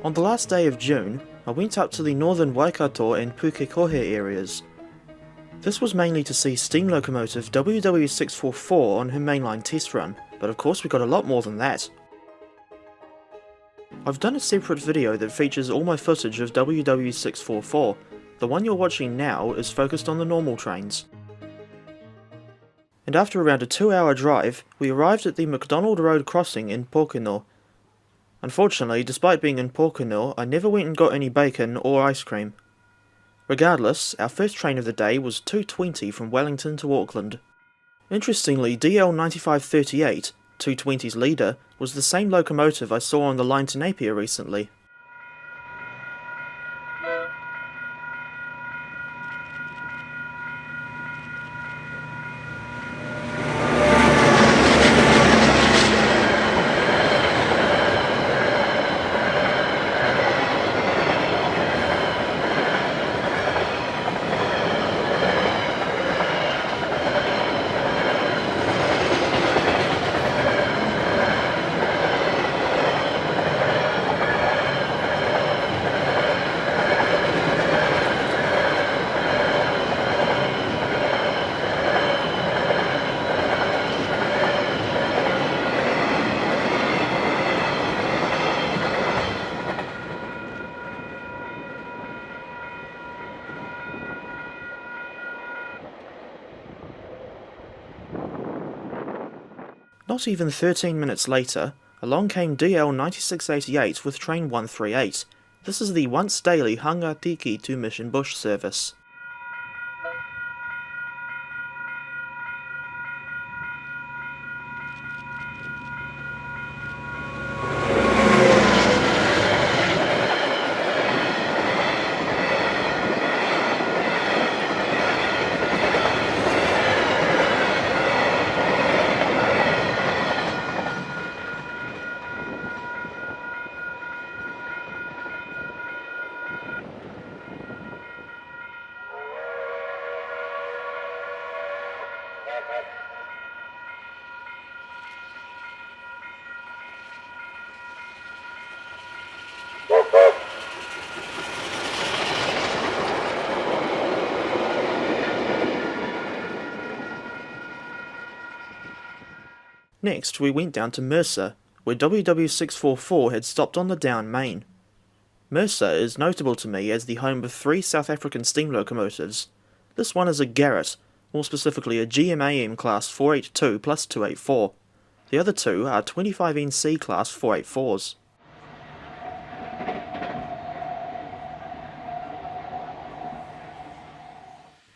On the last day of June, I went up to the northern Waikato and Pukekohe areas. This was mainly to see steam locomotive WW644 on her mainline test run, but of course we got a lot more than that. I've done a separate video that features all my footage of WW644. The one you're watching now is focused on the normal trains. And after around a 2-hour drive, we arrived at the McDonald Road crossing in Pokeno. Unfortunately, despite being in Pokeno, I never went and got any bacon or ice cream. Regardless, our first train of the day was 2:20 from Wellington to Auckland. Interestingly, DL9538, 220's leader, was the same locomotive I saw on the line to Napier recently. Not even 13 minutes later, along came DL9688 with train 138. This is the once daily Hanga Tiki to Mission Bush service. Next, we went down to Mercer, where WW644 had stopped on the down main. Mercer is notable to me as the home of 3 South African steam locomotives. This one is a Garrett, more specifically a GMAM class 482 plus 284. The other two are 25NC class 484s.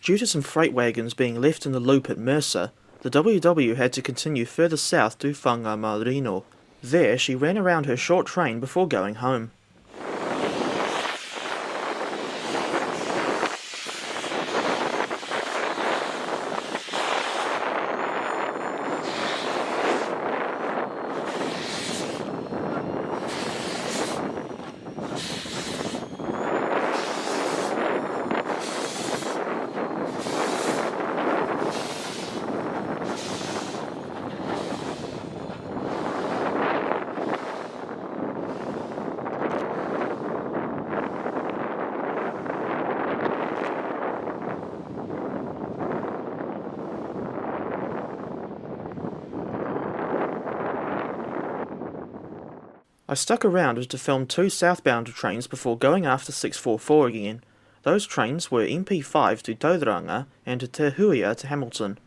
Due to some freight wagons being left in the loop at Mercer, the WW had to continue further south to Whangamarino. There she ran around her short train before going home. I stuck around to film 2 southbound trains before going after 644 again. Those trains were MP5 to Tauranga and Te Huia to Hamilton.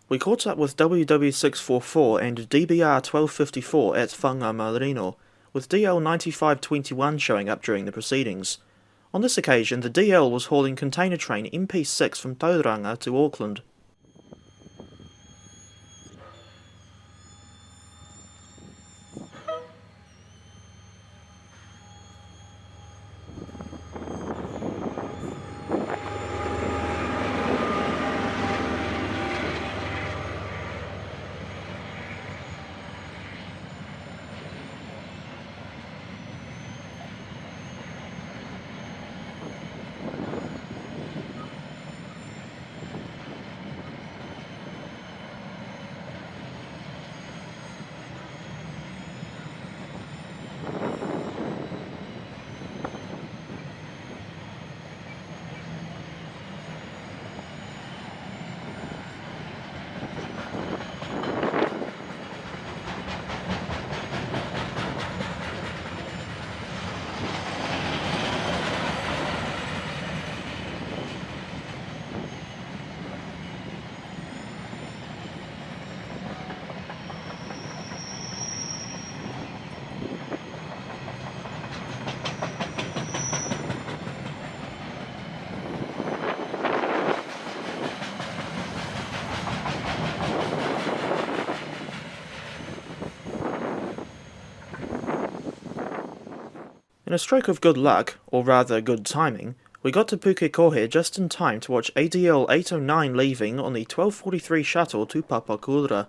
We caught up with WW644 and DBR 1254 at Whangamarino, with DL 9521 showing up during the proceedings. On this occasion, the DL was hauling container train MP6 from Tauranga to Auckland. In a stroke of good luck, or rather good timing, we got to Pukekohe just in time to watch ADL 809 leaving on the 12:43 shuttle to Papakura.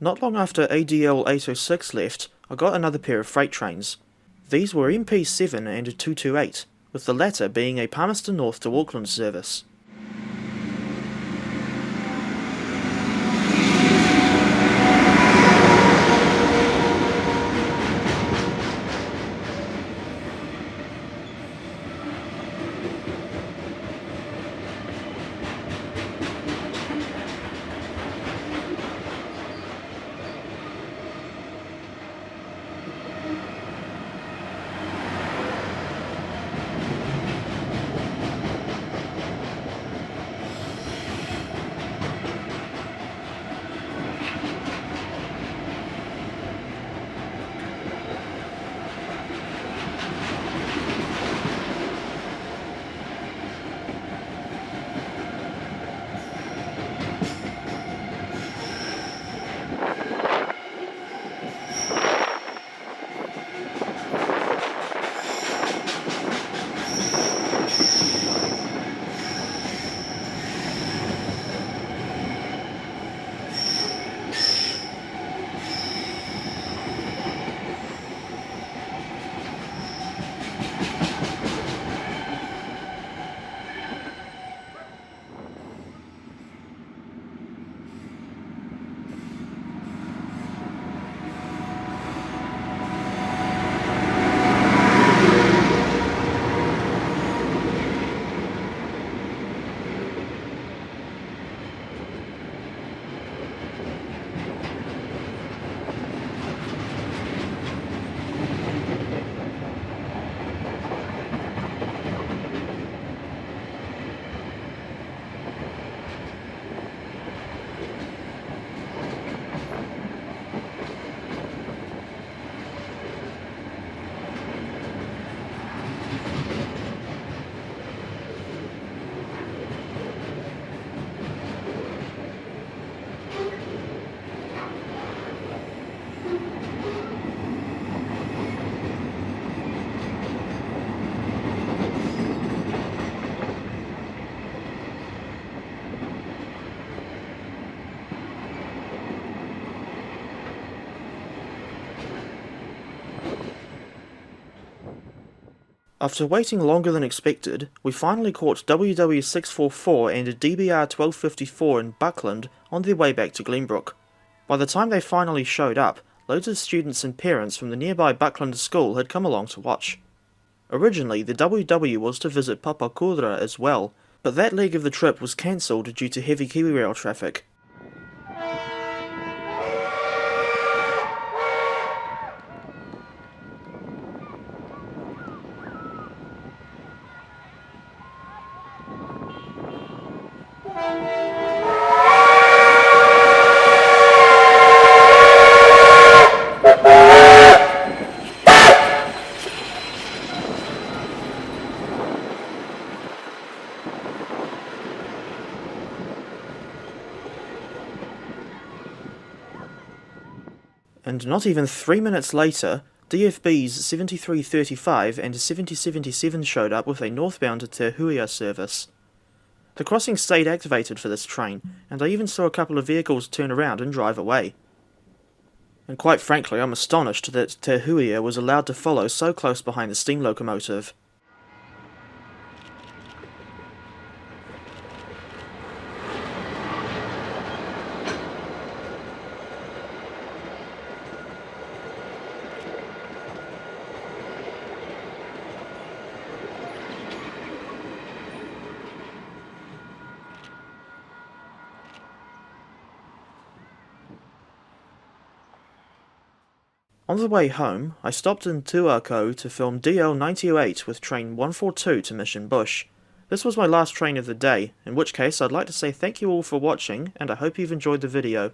Not long after ADL 806 left, I got another pair of freight trains. These were MP7 and 228, with the latter being a Palmerston North to Auckland service. After waiting longer than expected, we finally caught WW644 and a DBR 1254 in Buckland on their way back to Glenbrook. By the time they finally showed up, loads of students and parents from the nearby Buckland school had come along to watch. Originally, the WW was to visit Papakura as well, but that leg of the trip was cancelled due to heavy KiwiRail traffic. And not even 3 minutes later, DFBs 7335 and 7077 showed up with a northbound to Te Huia service. The crossing stayed activated for this train, and I even saw a couple of vehicles turn around and drive away. And quite frankly, I'm astonished that Te Huia was allowed to follow so close behind the steam locomotive. On the way home, I stopped in Tuako to film DL908 with train 142 to Mission Bush. This was my last train of the day, in which case I'd like to say thank you all for watching, and I hope you've enjoyed the video.